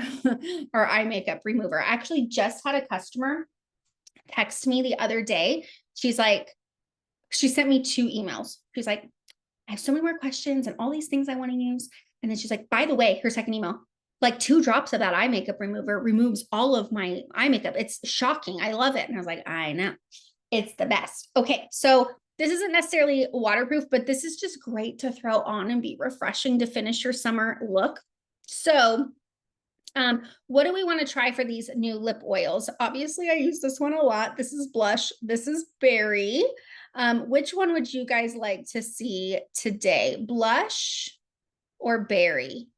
our eye makeup remover. I actually just had a customer text me the other day. She's like, she sent me 2 emails. She's like, I have so many more questions and all these things I want to use. And then she's like, by the way, her second email, like 2 drops of that eye makeup remover removes all of my eye makeup. It's shocking. I love it. And I was like, I know. It's the best. Okay. So this isn't necessarily waterproof, but this is just great to throw on and be refreshing to finish your summer look. So what do we want to try for these new lip oils? Obviously, I use this one a lot. This is blush. This is berry. Which one would you guys like to see today? Blush or berry?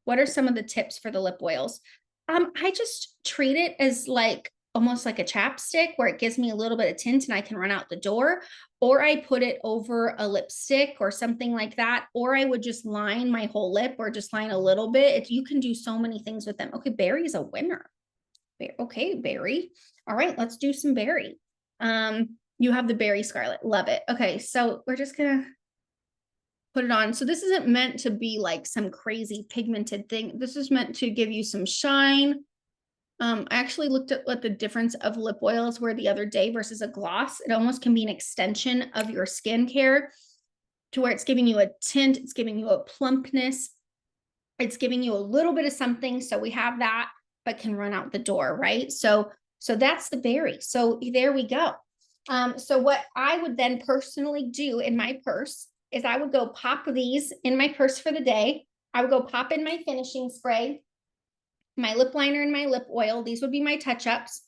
What are some of the tips for the lip oils? I just treat it as like almost like a chapstick where it gives me a little bit of tint and I can run out the door, or I put it over a lipstick or something like that, or I would just line my whole lip or just line a little bit. You can do so many things with them. Okay, berry is a winner. Okay, berry. All right, let's do some berry. You have the berry, Scarlet. Love it. Okay, so we're just gonna put it on. So this isn't meant to be like some crazy pigmented thing. This is meant to give you some shine. I actually looked at what the difference of lip oils were the other day versus a gloss. It almost can be an extension of your skincare to where it's giving you a tint, it's giving you a plumpness, it's giving you a little bit of something. So we have that, but can run out the door, right? So that's the berry. So there we go. So what I would then personally do in my purse is I would go pop these in my purse for the day. I would go pop in my finishing spray, my lip liner and my lip oil. These would be my touch-ups.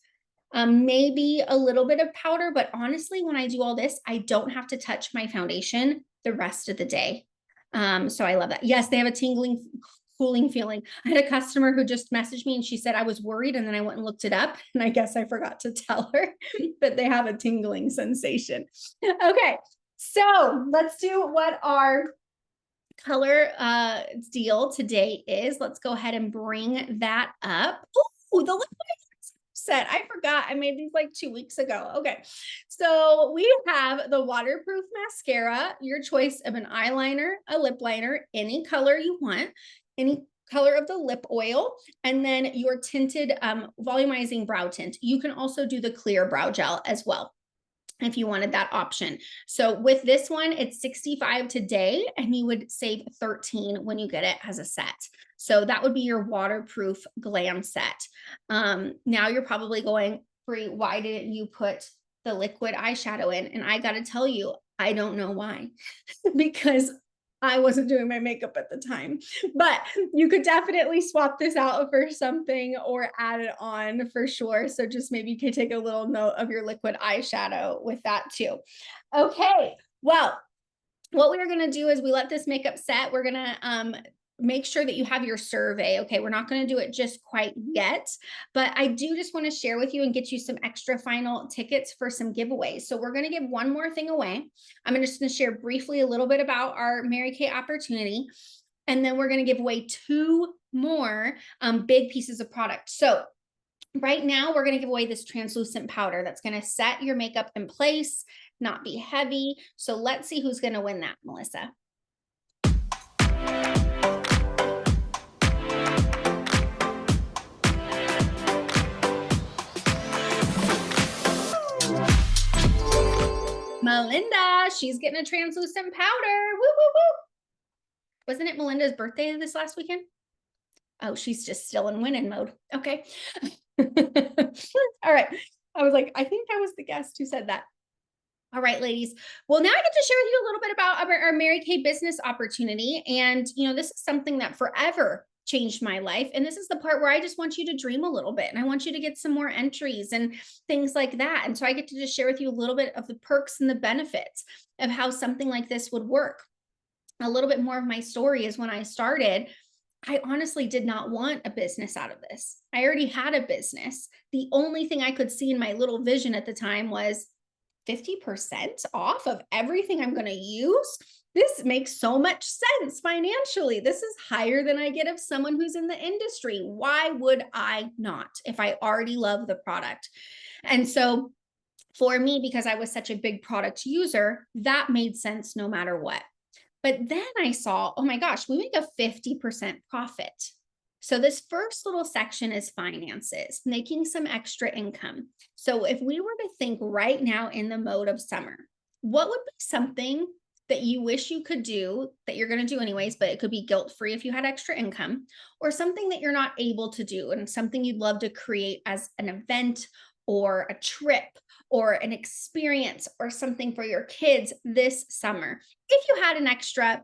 Maybe a little bit of powder, but honestly, when I do all this, I don't have to touch my foundation the rest of the day. So I love that. Yes, they have a tingling, cooling feeling. I had a customer who just messaged me and she said, I was worried. And then I went and looked it up. And I guess I forgot to tell her that they have a tingling sensation. Okay. So let's do what our color deal today is. Let's go ahead and bring that up. Oh, the lip set. I forgot. I made these like 2 weeks ago. Okay. So we have the waterproof mascara, your choice of an eyeliner, a lip liner, any color you want, any color of the lip oil, and then your tinted volumizing brow tint. You can also do the clear brow gel as well if you wanted that option. So with this one, it's $65 today, and you would save $13 when you get it as a set. So that would be your waterproof glam set. Now you're probably going, Brie, why didn't you put the liquid eyeshadow in? And I got to tell you, I don't know why, because I wasn't doing my makeup at the time, but you could definitely swap this out for something or add it on for sure. So just maybe you could take a little note of your liquid eyeshadow with that too. Okay, well, what we're going to do is we let this makeup set. We're going to make sure that you have your survey. Okay, we're not going to do it just quite yet, but I do just want to share with you and get you some extra final tickets for some giveaways. So we're going to give one more thing away. I'm just going to share briefly a little bit about our Mary Kay opportunity, and then we're going to give away 2 more big pieces of product. So right now we're going to give away this translucent powder that's going to set your makeup in place, not be heavy. So let's see who's going to win that, Melissa. Melinda, she's getting a translucent powder. Woo, woo, woo. Wasn't it Melinda's birthday this last weekend? Oh, she's just still in winning mode. Okay. All right. I was like, I think I was the guest who said that. All right, ladies. Well, now I get to share with you a little bit about our Mary Kay business opportunity. And, you know, this is something that forever changed my life. And this is the part where I just want you to dream a little bit, and I want you to get some more entries and things like that. And so I get to just share with you a little bit of the perks and the benefits of how something like this would work. A little bit more of my story is when I started, I honestly did not want a business out of this. I already had a business. The only thing I could see in my little vision at the time was 50% off of everything I'm going to use. this makes so much sense financially. This is higher than I get of someone who's in the industry. Why would I not if I already love the product? And so for me, because I was such a big product user, that made sense no matter what. But then I saw, oh my gosh, we make a 50% profit. So this first little section is finances, making some extra income. So if we were to think right now in the mode of summer, what would be something that you wish you could do that you're going to do anyways, but it could be guilt-free if you had extra income, or something that you're not able to do and something you'd love to create as an event or a trip or an experience or something for your kids this summer? If you had an extra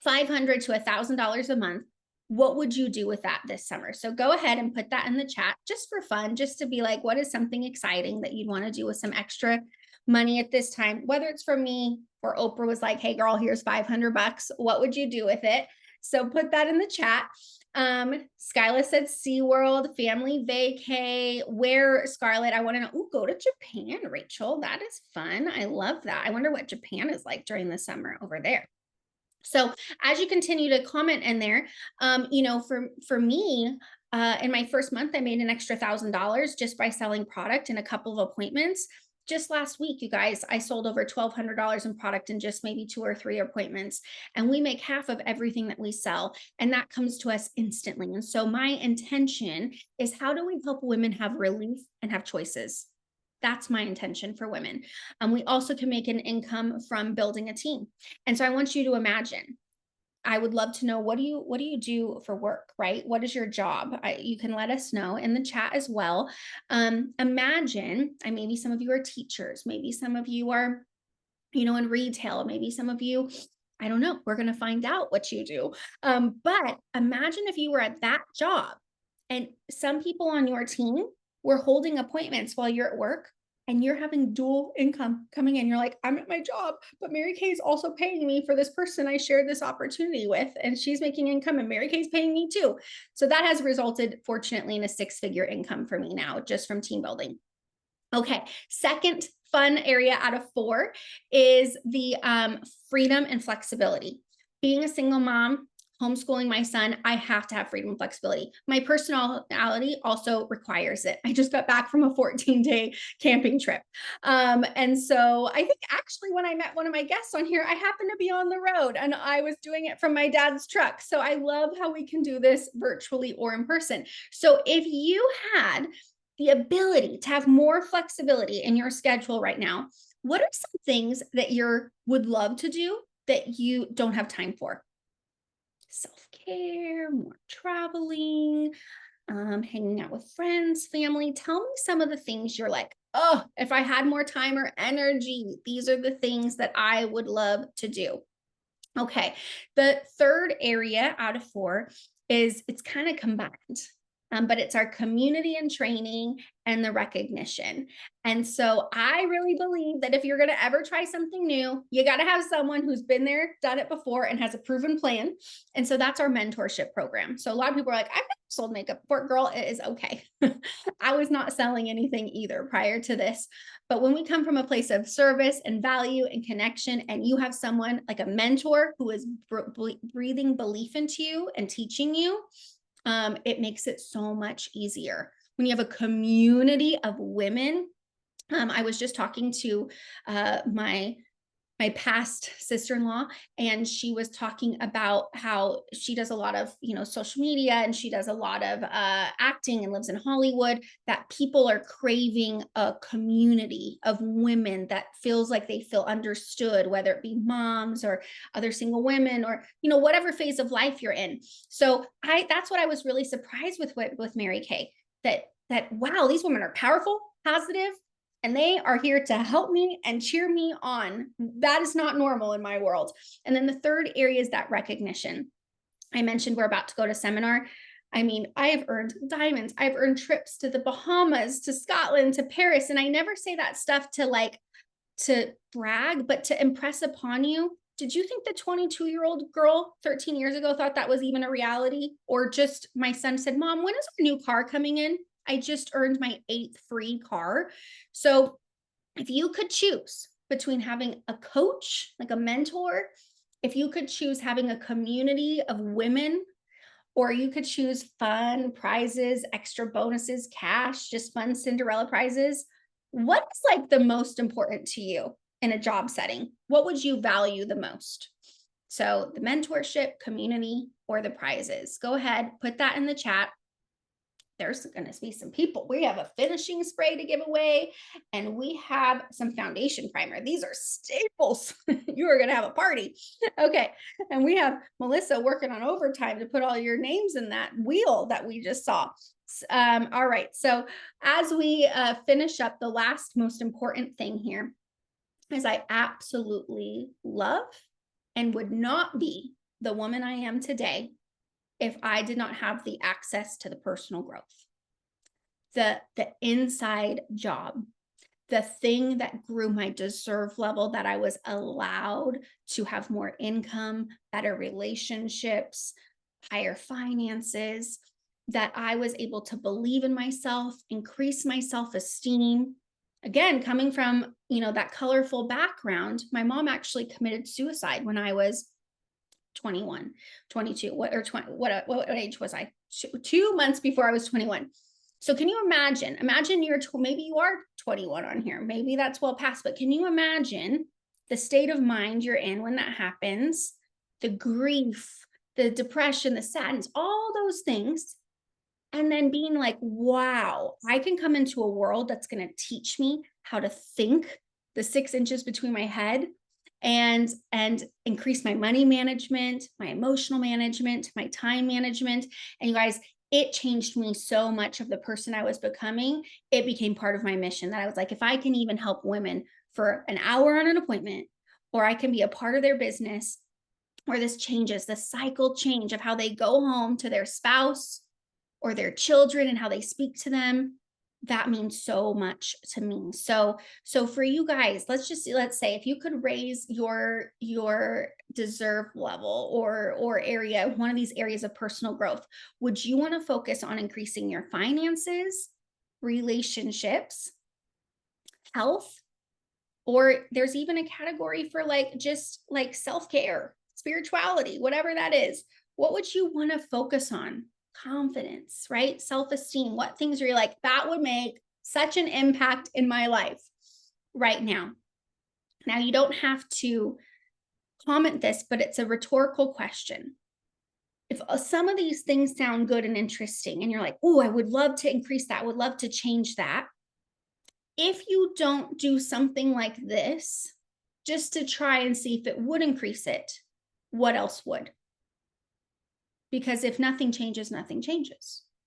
$500 to $1,000 a month, what would you do with that this summer? So go ahead and put that in the chat just for fun, just to be like, what is something exciting that you'd want to do with some extra money at this time? Whether it's for me or Oprah was like, hey girl, here's $500. What would you do with it? So put that in the chat. Skyla said SeaWorld, family vacay. Where, Scarlett? I want to know. Oh, go to Japan, Rachel. That is fun. I love that. I wonder what Japan is like during the summer over there. So as you continue to comment in there, for me, in my first month, I made an extra $1,000 just by selling product and a couple of appointments. Just last week, you guys, I sold over $1,200 in product in just maybe 2 or 3 appointments. And we make half of everything that we sell. And that comes to us instantly. And so my intention is, how do we help women have relief and have choices? That's my intention for women. We also can make an income from building a team. And so I want you to imagine, I would love to know, what do you do for work, right? What is your job? You can let us know in the chat as well. Imagine, maybe some of you are teachers, maybe some of you are, in retail, maybe some of you, I don't know, we're going to find out what you do. But imagine if you were at that job and some people on your team were holding appointments while you're at work, and you're having dual income coming in. You're like, I'm at my job, but Mary Kay is also paying me for this person I shared this opportunity with, and she's making income, and Mary Kay's paying me too. So that has resulted, fortunately, in a 6-figure income for me now, just from team building. Okay, second fun area out of 4 is the freedom and flexibility. Being a single mom, homeschooling my son, I have to have freedom and flexibility. My personality also requires it. I just got back from a 14-day camping trip. And so I think actually when I met one of my guests on here, I happened to be on the road and I was doing it from my dad's truck. So I love how we can do this virtually or in person. So if you had the ability to have more flexibility in your schedule right now, what are some things that you would love to do that you don't have time for? Self-care, more traveling, hanging out with friends, family. Tell me some of the things you're like, oh, if I had more time or energy, these are the things that I would love to do. Okay, the third area out of 4 is, it's kind of combined. But it's our community and training and the recognition. And so I really believe that if you're going to ever try something new, you got to have someone who's been there, done it before, and has a proven plan. And so that's our mentorship program. So a lot of people are like, I've never sold makeup before. Girl, it is okay. I was not selling anything either prior to this. But when we come from a place of service and value and connection, and you have someone like a mentor who is breathing belief into you and teaching you, it makes it so much easier. When you have a community of women, I was just talking to my past sister-in-law, and she was talking about how she does a lot of, social media, and she does a lot of acting and lives in Hollywood, that people are craving a community of women that feels like they feel understood, whether it be moms or other single women, or, whatever phase of life you're in. So that's what I was really surprised with Mary Kay, that wow, these women are powerful, positive, and they are here to help me and cheer me on. That is not normal in my world. And then the third area is that recognition. I mentioned we're about to go to seminar. I have earned diamonds. I've earned trips to the Bahamas, to Scotland, to Paris. And I never say that stuff to brag, but to impress upon you. Did you think the 22-year-old girl 13 years ago thought that was even a reality? Or just, my son said, Mom, when is our new car coming in? I just earned my 8th free car. So if you could choose between having a coach, like a mentor, If you could choose having a community of women, or you could choose fun prizes, extra bonuses, cash, just fun Cinderella prizes, what is like the most important to you in a job setting? What would you value the most? So the mentorship, community, or the prizes? Go ahead, put that in the chat. There's going to be some people. We have a finishing spray to give away, and we have some foundation primer. These are staples. You are going to have a party. Okay. And we have Melissa working on overtime to put all your names in that wheel that we just saw. All right. So as we finish up, the last most important thing here is I absolutely love and would not be the woman I am today if I did not have the access to the personal growth, the inside job, the thing that grew my deserve level, that I was allowed to have more income, better relationships, higher finances, that I was able to believe in myself, increase my self-esteem. Again, coming from, that colorful background, my mom actually committed suicide when I was 21, 22, what age was I? 2 months before I was 21. So can you imagine maybe you are 21 on here, maybe that's well past, but can you imagine the state of mind you're in when that happens, the grief, the depression, the sadness, all those things. And then being like, wow, I can come into a world that's going to teach me how to think, the 6 inches between my head, and increase my money management, my emotional management, my time management. And you guys, it changed me so much of the person I was becoming. It became part of my mission that I was like, if I can even help women for an hour on an appointment, or I can be a part of their business, or this changes the cycle change of how they go home to their spouse or their children and how they speak to them, that means so much to me. So for you guys, let's say if you could raise your deserve level or area, one of these areas of personal growth, would you want to focus on increasing your finances, relationships, health, or there's even a category for just self-care, spirituality, whatever that is? What would you want to focus on? Confidence, right? Self-esteem. What things are you like, that would make such an impact in my life right now? Now, you don't have to comment this, but it's a rhetorical question. If some of these things sound good and interesting, and you're like, oh, I would love to increase that, would love to change that. If you don't do something like this, just to try and see if it would increase it, what else would? Because if nothing changes,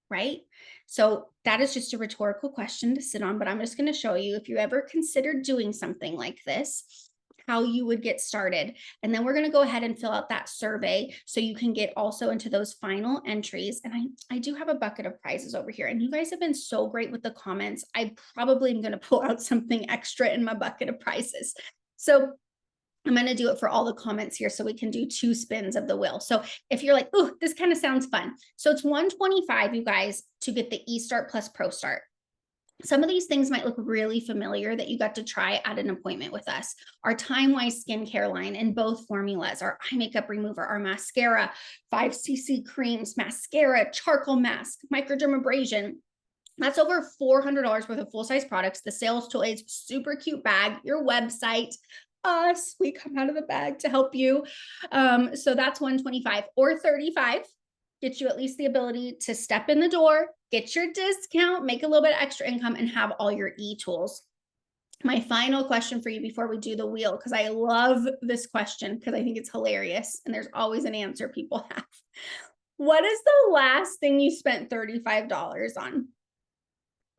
right? So that is just a rhetorical question to sit on, but I'm just going to show you, if you ever considered doing something like this, how you would get started. And then we're going to go ahead and fill out that survey so you can get also into those final entries. And I do have a bucket of prizes over here, and you guys have been so great with the comments. I probably am going to pull out something extra in my bucket of prizes. So I'm going to do it for all the comments here so we can do 2 spins of the wheel. So if you're like, oh, this kind of sounds fun. So it's $125, you guys, to get the eStart Plus Pro Start. Some of these things might look really familiar that you got to try at an appointment with us. Our Time-Wise skincare line in both formulas, our eye makeup remover, our mascara, 5cc creams, mascara, charcoal mask, microdermabrasion. That's over $400 worth of full-size products. The sales toys, super cute bag, your website, us, we come out of the bag to help you. So that's $125 or $35. Get you at least the ability to step in the door, get your discount, make a little bit of extra income, and have all your e-tools. My final question for you before we do the wheel, because I love this question because I think it's hilarious and there's always an answer people have. What is the last thing you spent $35 on?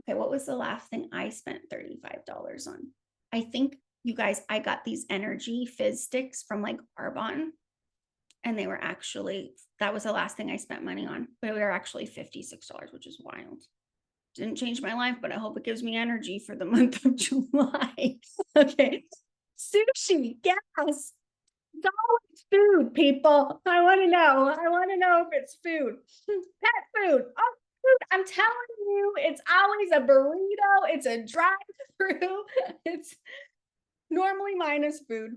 Okay, what was the last thing I spent $35 on? I think, you guys, I got these energy fizz sticks from Arbonne, and they were actually, that was the last thing I spent money on, but they were actually $56, which is wild. Didn't change my life, but I hope it gives me energy for the month of July. Okay. Sushi, yes. It's always food, people. I want to know if it's food. Pet food. Oh, I'm telling you, it's always a burrito. It's a drive-through. It's normally minus food.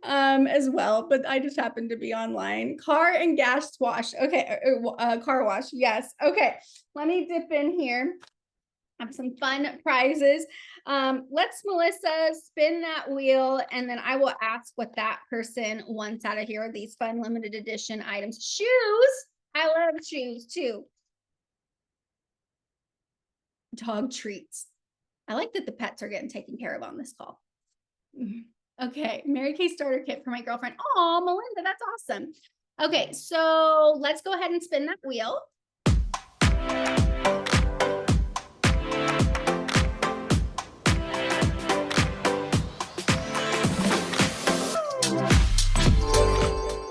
as well, but I just happened to be online. Car and gas wash. Okay, car wash. Yes. Okay, let me dip in here. Have some fun prizes. Let's, Melissa, spin that wheel, and then I will ask what that person wants out of here. These fun limited edition items. Shoes. I love shoes too. Dog treats. I like that the pets are getting taken care of on this call. Okay, Mary Kay starter kit for my girlfriend. Oh, Melinda, that's awesome. Okay, so let's go ahead and spin that wheel.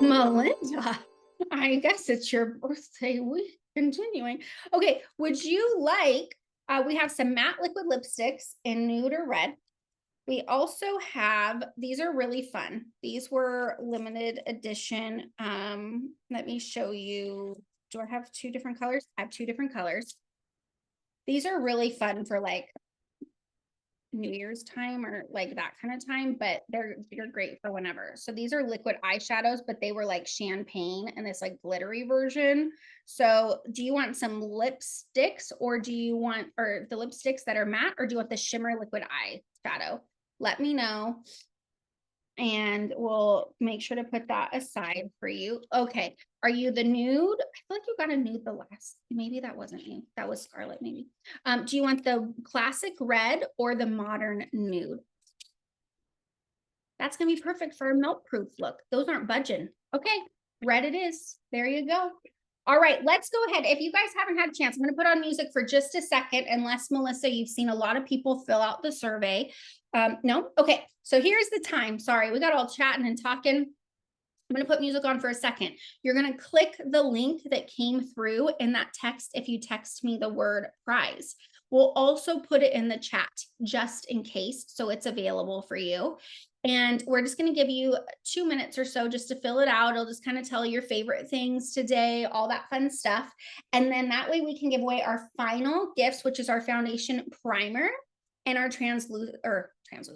Melinda, I guess it's your birthday week. Continuing. Okay, would you like, we have some matte liquid lipsticks in nude or red. We also have, these are really fun. These were limited edition. Let me show you. Do I have two different colors? I have two different colors. These are really fun for like New Year's time or like that kind of time, but they're great for whenever. So these are liquid eyeshadows, but they were like champagne and this like glittery version. So do you want some lipsticks, or do you want, or the lipsticks that are matte, or do you want the shimmer liquid eyeshadow? Let me know, and we'll make sure to put that aside for you. Okay, are you the nude? I feel like you got a nude the last, maybe that wasn't you. That was Scarlet, maybe. Do you want the classic red or the modern nude? That's gonna be perfect for a melt proof look. Those aren't budging. Okay, red it is. There you go. All right, let's go ahead. If you guys haven't had a chance, I'm going to put on music for just a second, unless, Melissa, you've seen a lot of people fill out the survey. No? Okay, so here's the time. Sorry, we got all chatting and talking. I'm going to put music on for a second. You're going to click the link that came through in that text if you text me the word prize. We'll also put it in the chat just in case, so it's available for you. And we're just going to give you 2 minutes or so just to fill it out. It'll just kind of tell your favorite things today, all that fun stuff. And then that way we can give away our final gifts, which is our foundation primer and our translucent,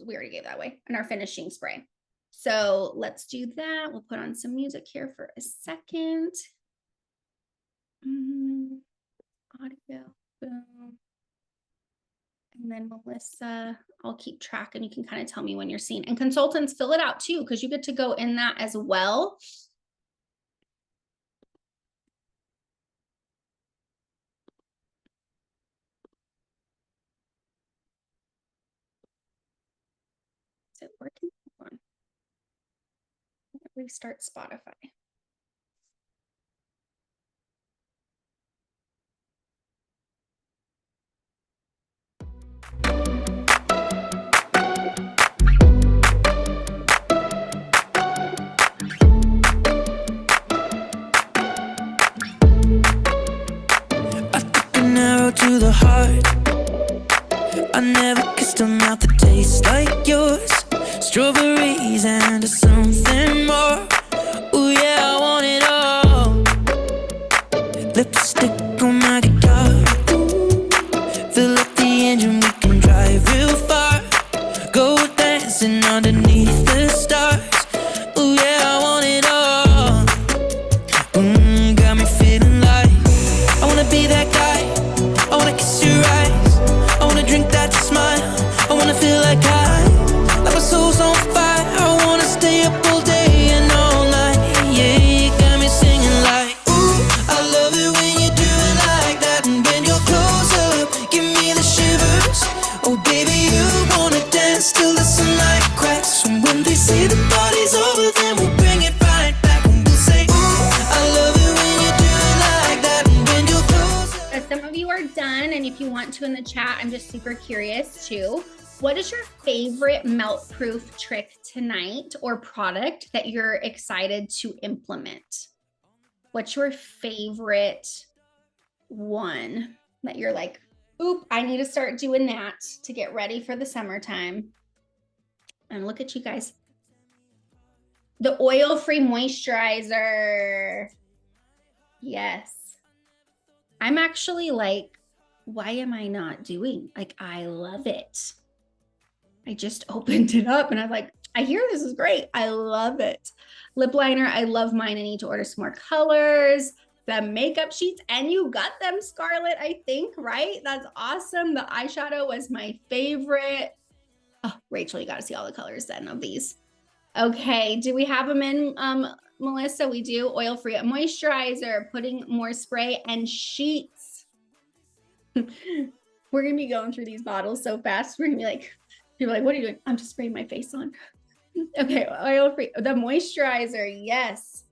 we already gave that away, and our finishing spray. So let's do that. We'll put on some music here for a second. Audio, boom. And then Melissa, I'll keep track and you can kind of tell me when you're seeing. And consultants, fill it out too, because you get to go in that as well. Is it working? Hold on. Restart Spotify. To the heart, I never kissed a mouth that tastes like yours. Strawberries and something more. Oh yeah, I want it all. Lipstick on my guitar. Fill up the engine, we can drive real far. Go dancing underneath the stars. Oh yeah, I want it all. Got me feeling like I wanna be that guy. I wanna kiss your eyes, I wanna drink that smile, I wanna feel like my soul's on fire, I wanna stay up all day and all night, yeah, you got me singing like, ooh, I love it when you do it like that, and when you're close up, give me the shivers, oh baby, you wanna dance till the sunlight cracks, and when they say the party's over, then we'll bring it right back, and we'll say, ooh, I love it when you do it like that, and when you're close up. Some of you are done, and if you want to in the chat, I'm just super curious too. What is your favorite melt proof trick tonight or product that you're excited to implement? What's your favorite one that you're like, oop, I need to start doing that to get ready for the summertime? And look at you guys. The oil-free moisturizer. Yes. I'm actually like, why am I not doing? Like, I love it. I just opened it up and I'm like, I hear this is great. I love it. Lip liner, I love mine. I need to order some more colors. The makeup sheets, and you got them, Scarlett, I think, right? That's awesome. The eyeshadow was my favorite. Oh, Rachel, you got to see all the colors then of these. Okay, do we have them in, Melissa? We do. Oil-free moisturizer, putting more spray and sheets. We're gonna be going through these bottles so fast. We're gonna be like, people are like, what are you doing? I'm just spraying my face on. Okay, oil-free, the moisturizer, yes.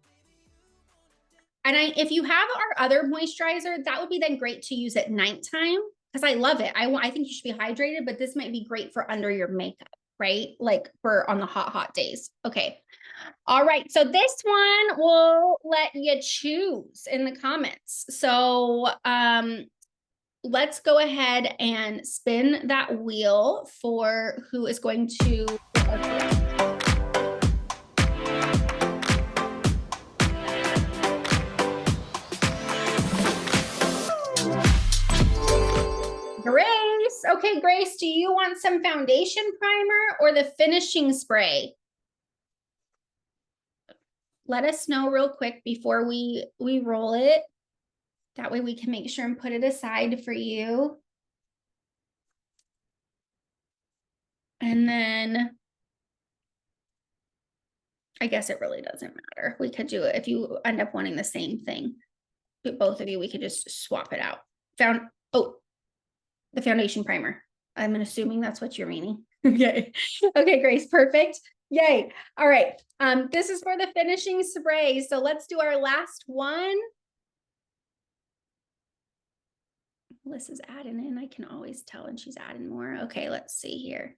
And if you have our other moisturizer, that would be then great to use at nighttime because I love it. I think you should be hydrated, but this might be great for under your makeup, right? Like for on the hot days. Okay. All right. So this one will let you choose in the comments. So let's go ahead and spin that wheel for who is going to. Grace. Okay, Grace, do you want some foundation primer or the finishing spray? Let us know real quick before we roll it. That way we can make sure and put it aside for you. And then I guess it really doesn't matter. We could do it if you end up wanting the same thing. But both of you, we could just swap it out. The foundation primer. I'm assuming that's what you're meaning. Okay. Okay, Grace, perfect. Yay. All right. This is for the finishing spray. So let's do our last one. Melissa's adding in. I can always tell when she's adding more. Okay, let's see here.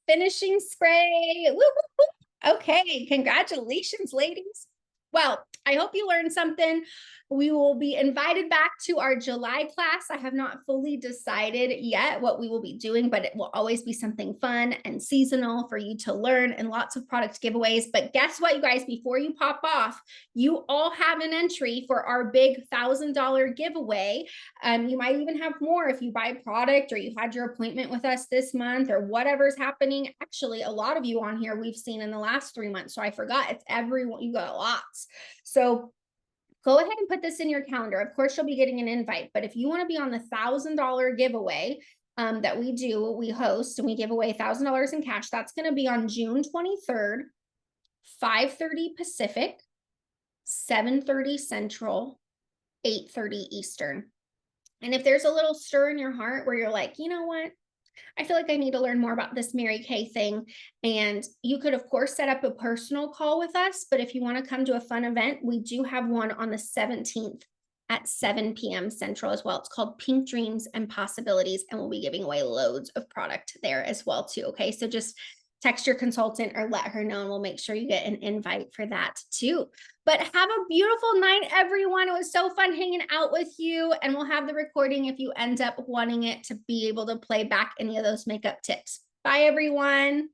Finishing spray. Woo, woo, woo. Okay, congratulations, ladies. Well, I hope you learned something. We will be invited back to our July class. I have not fully decided yet what we will be doing, but it will always be something fun and seasonal for you to learn and lots of product giveaways. But guess what, you guys, before you pop off, you all have an entry for our big $1,000 giveaway. You might even have more if you buy product or you had your appointment with us this month or whatever's happening. Actually, a lot of you on here we've seen in the last 3 months. So I forgot, it's everyone, you got lots. So go ahead and put this in your calendar. Of course, you'll be getting an invite, but if you want to be on the $1,000 giveaway that we host and we give away $1,000 in cash, that's going to be on June 23rd, 5:30 Pacific, 7:30 Central, 8:30 Eastern. And if there's a little stir in your heart where you're like, you know what? I feel like I need to learn more about this Mary Kay thing. And you could, of course, set up a personal call with us. But if you want to come to a fun event, we do have one on the 17th at 7 p.m. Central as well. It's called Pink Dreams and Possibilities. And we'll be giving away loads of product there as well, too. Okay, so just text your consultant or let her know, and we'll make sure you get an invite for that too. But have a beautiful night, everyone. It was so fun hanging out with you, and we'll have the recording if you end up wanting it to be able to play back any of those makeup tips. Bye, everyone.